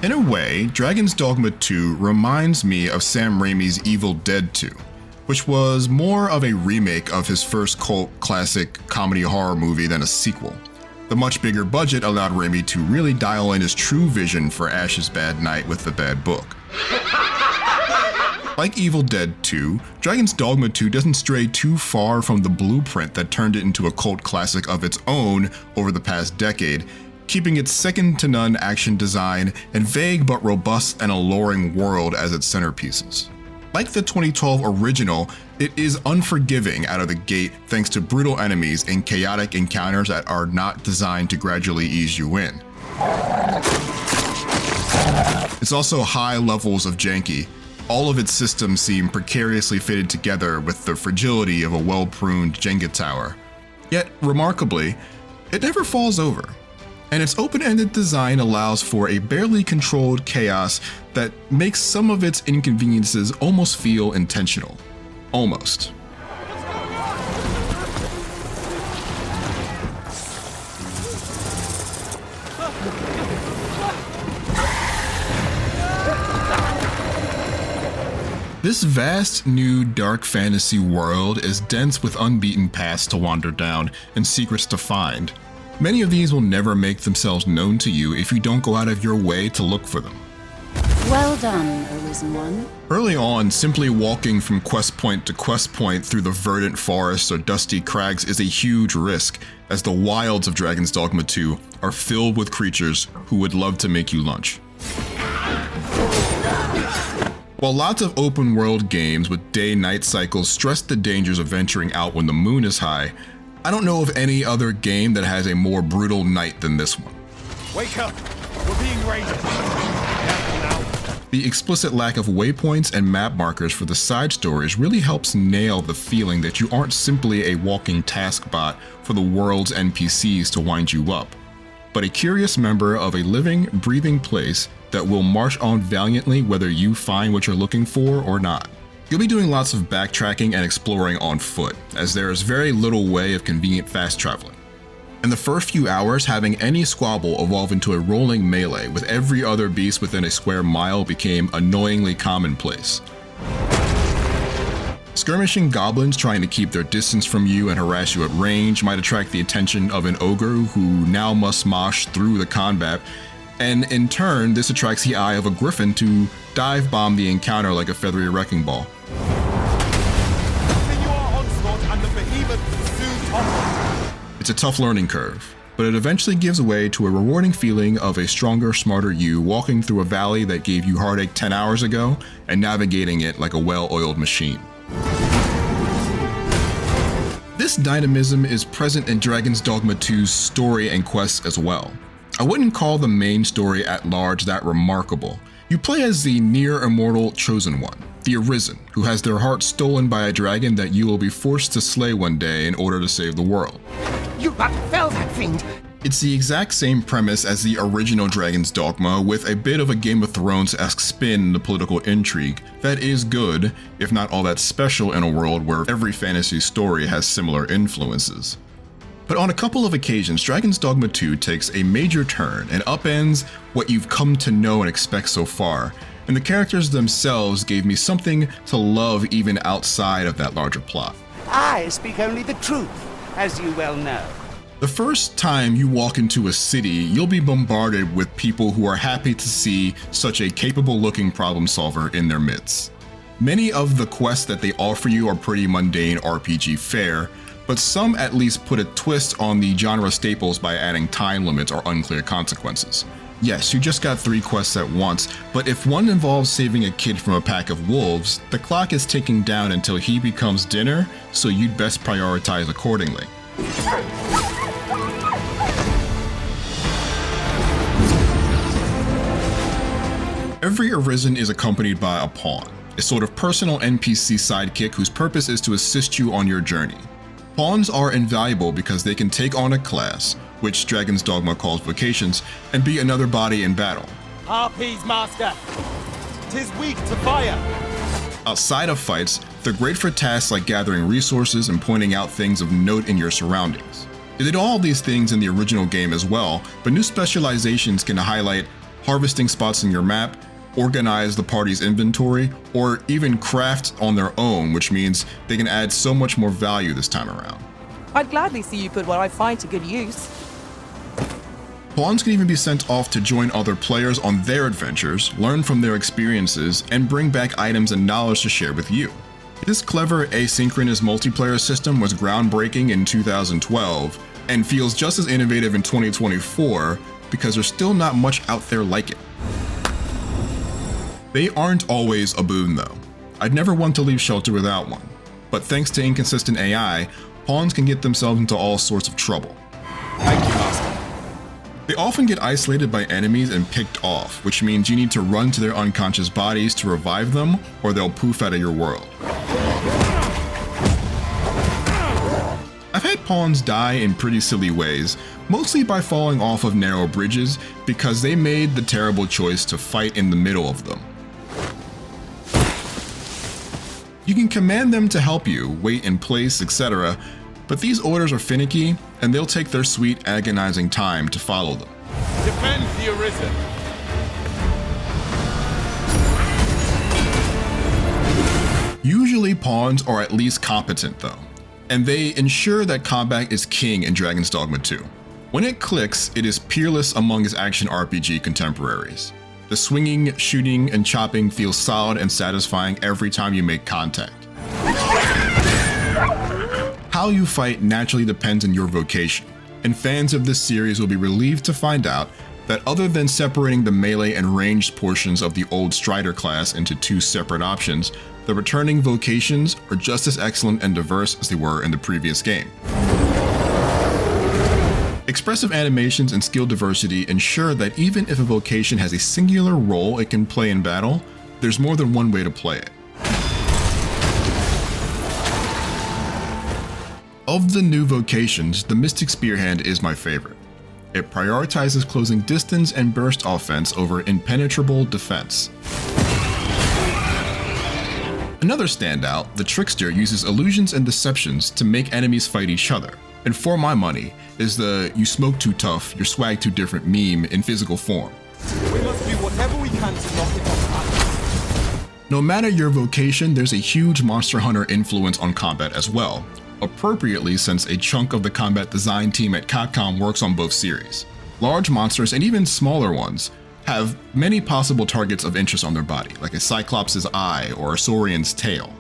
In a way, Dragon's Dogma 2 reminds me of Sam Raimi's Evil Dead 2, which was more of a remake of his first cult classic comedy horror movie than a sequel. The much bigger budget allowed Raimi to really dial in his true vision for Ash's bad night with the bad book. Like Evil Dead 2, Dragon's Dogma 2 doesn't stray too far from the blueprint that turned it into a cult classic of its own over the past decade, keeping its second-to-none action design and vague but robust and alluring world as its centerpieces. Like the 2012 original, it is unforgiving out of the gate thanks to brutal enemies and chaotic encounters that are not designed to gradually ease you in. It's also high levels of janky. All of its systems seem precariously fitted together with the fragility of a well-pruned Jenga tower. Yet, remarkably, it never falls over. And its open-ended design allows for a barely controlled chaos that makes some of its inconveniences almost feel intentional. Almost. This vast, new, dark fantasy world is dense with unbeaten paths to wander down and secrets to find. Many of these will never make themselves known to you if you don't go out of your way to look for them. Well done, Arisen One. Early on, simply walking from quest point to quest point through the verdant forests or dusty crags is a huge risk, as the wilds of Dragon's Dogma 2 are filled with creatures who would love to make you lunch. While lots of open world games with day-night cycles stress the dangers of venturing out when the moon is high, I don't know of any other game that has a more brutal night than this one. Wake up! We're being raided! Careful now. The explicit lack of waypoints and map markers for the side stories really helps nail the feeling that you aren't simply a walking task bot for the world's NPCs to wind you up, but a curious member of a living, breathing place that will march on valiantly whether you find what you're looking for or not. You'll be doing lots of backtracking and exploring on foot, as there is very little way of convenient fast traveling. In the first few hours, having any squabble evolve into a rolling melee with every other beast within a square mile became annoyingly commonplace. Skirmishing goblins trying to keep their distance from you and harass you at range might attract the attention of an ogre who now must mosh through the combat, and in turn, this attracts the eye of a griffin to dive bomb the encounter like a feathery wrecking ball. Continue our onslaught and the behemoth soon topple. It's a tough learning curve, but it eventually gives way to a rewarding feeling of a stronger, smarter you walking through a valley that gave you heartache 10 hours ago and navigating it like a well-oiled machine. This dynamism is present in Dragon's Dogma 2's story and quests as well. I wouldn't call the main story at large that remarkable. You play as the near-immortal Chosen One, the Arisen, who has their heart stolen by a dragon that you will be forced to slay one day in order to save the world. You but fell that fiend! It's the exact same premise as the original Dragon's Dogma, with a bit of a Game of Thrones-esque spin in the political intrigue that is good, if not all that special in a world where every fantasy story has similar influences. But on a couple of occasions, Dragon's Dogma 2 takes a major turn and upends what you've come to know and expect so far, and the characters themselves gave me something to love even outside of that larger plot. I speak only the truth, as you well know. The first time you walk into a city, you'll be bombarded with people who are happy to see such a capable-looking problem solver in their midst. Many of the quests that they offer you are pretty mundane RPG fare, but some at least put a twist on the genre staples by adding time limits or unclear consequences. Yes, you just got 3 quests at once, but if one involves saving a kid from a pack of wolves, the clock is ticking down until he becomes dinner, so you'd best prioritize accordingly. Every Arisen is accompanied by a pawn, a sort of personal NPC sidekick whose purpose is to assist you on your journey. Pawns are invaluable because they can take on a class, which Dragon's Dogma calls vocations, and be another body in battle. Harpies, master! 'Tis weak to fire! Outside of fights, they're great for tasks like gathering resources and pointing out things of note in your surroundings. They did all these things in the original game as well, but new specializations can highlight harvesting spots in your map, organize the party's inventory, or even craft on their own, which means they can add so much more value this time around. I'd gladly see you put what I find to good use. Pawns can even be sent off to join other players on their adventures, learn from their experiences, and bring back items and knowledge to share with you. This clever asynchronous multiplayer system was groundbreaking in 2012 and feels just as innovative in 2024 because there's still not much out there like it. They aren't always a boon though. I'd never want to leave Shelter without one, but thanks to inconsistent AI, pawns can get themselves into all sorts of trouble. Thank you, Master. They often get isolated by enemies and picked off, which means you need to run to their unconscious bodies to revive them, or they'll poof out of your world. I've had pawns die in pretty silly ways, mostly by falling off of narrow bridges because they made the terrible choice to fight in the middle of them. You can command them to help you, wait in place, etc., but these orders are finicky, and they'll take their sweet, agonizing time to follow them. Defend the Arisen. Usually pawns are at least competent though, and they ensure that combat is king in Dragon's Dogma 2. When it clicks, it is peerless among its action RPG contemporaries. The swinging, shooting, and chopping feels solid and satisfying every time you make contact. How you fight naturally depends on your vocation, and fans of this series will be relieved to find out that other than separating the melee and ranged portions of the old Strider class into two separate options, the returning vocations are just as excellent and diverse as they were in the previous game. Expressive animations and skill diversity ensure that even if a vocation has a singular role it can play in battle, there's more than one way to play it. Of the new vocations, the Mystic Spearhand is my favorite. It prioritizes closing distance and burst offense over impenetrable defense. Another standout, the Trickster, uses illusions and deceptions to make enemies fight each other. And for my money, is the "you smoke too tough, your swag too different" meme in physical form. We must do whatever we can to knock it off. No matter your vocation, there's a huge Monster Hunter influence on combat as well. Appropriately, since a chunk of the combat design team at Capcom works on both series. Large monsters, and even smaller ones, have many possible targets of interest on their body, like a Cyclops' eye or a Saurian's tail.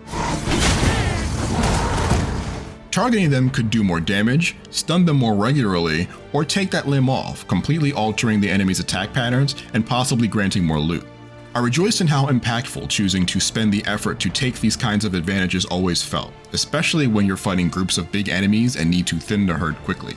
Targeting them could do more damage, stun them more regularly, or take that limb off, completely altering the enemy's attack patterns and possibly granting more loot. I rejoiced in how impactful choosing to spend the effort to take these kinds of advantages always felt, especially when you're fighting groups of big enemies and need to thin the herd quickly.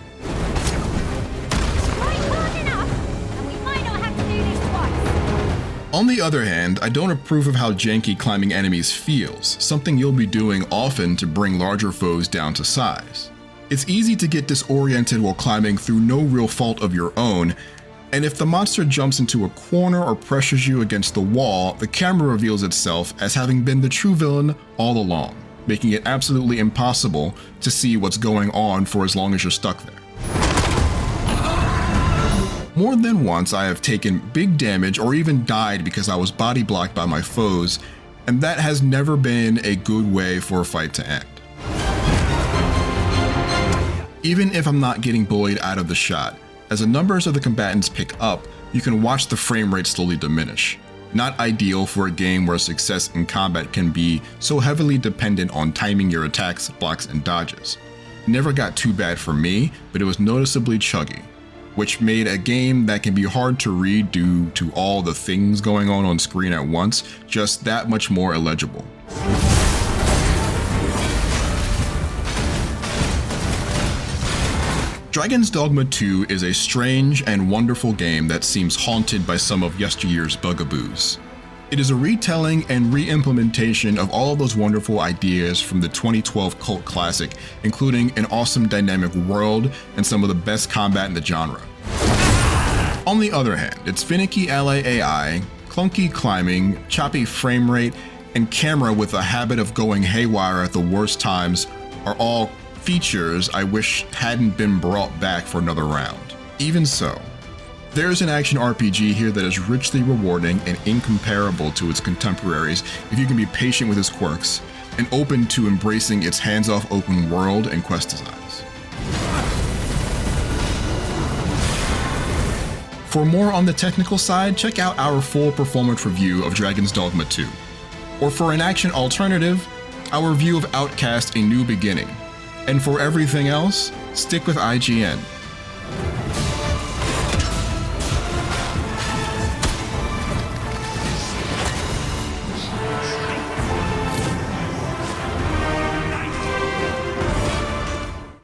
On the other hand, I don't approve of how janky climbing enemies feels, something you'll be doing often to bring larger foes down to size. It's easy to get disoriented while climbing through no real fault of your own, and if the monster jumps into a corner or pressures you against the wall, the camera reveals itself as having been the true villain all along, making it absolutely impossible to see what's going on for as long as you're stuck there. More than once I have taken big damage or even died because I was body blocked by my foes, and that has never been a good way for a fight to end. Even if I'm not getting bullied out of the shot, as the numbers of the combatants pick up, you can watch the frame rate slowly diminish. Not ideal for a game where success in combat can be so heavily dependent on timing your attacks, blocks, and dodges. It never got too bad for me, but it was noticeably chuggy, which made a game that can be hard to read due to all the things going on screen at once just that much more illegible. Dragon's Dogma 2 is a strange and wonderful game that seems haunted by some of yesteryear's bugaboos. It is a retelling and re-implementation of all of those wonderful ideas from the 2012 cult classic, including an awesome dynamic world and some of the best combat in the genre. On the other hand, its finicky ally AI, clunky climbing, choppy frame rate, and camera with a habit of going haywire at the worst times are all features I wish hadn't been brought back for another round. Even so, There's an action RPG here that is richly rewarding and incomparable to its contemporaries if you can be patient with its quirks and open to embracing its hands-off open world and quest designs. For more on the technical side, check out our full performance review of Dragon's Dogma 2. Or for an action alternative, our review of Outcast: A New Beginning. And for everything else, stick with IGN.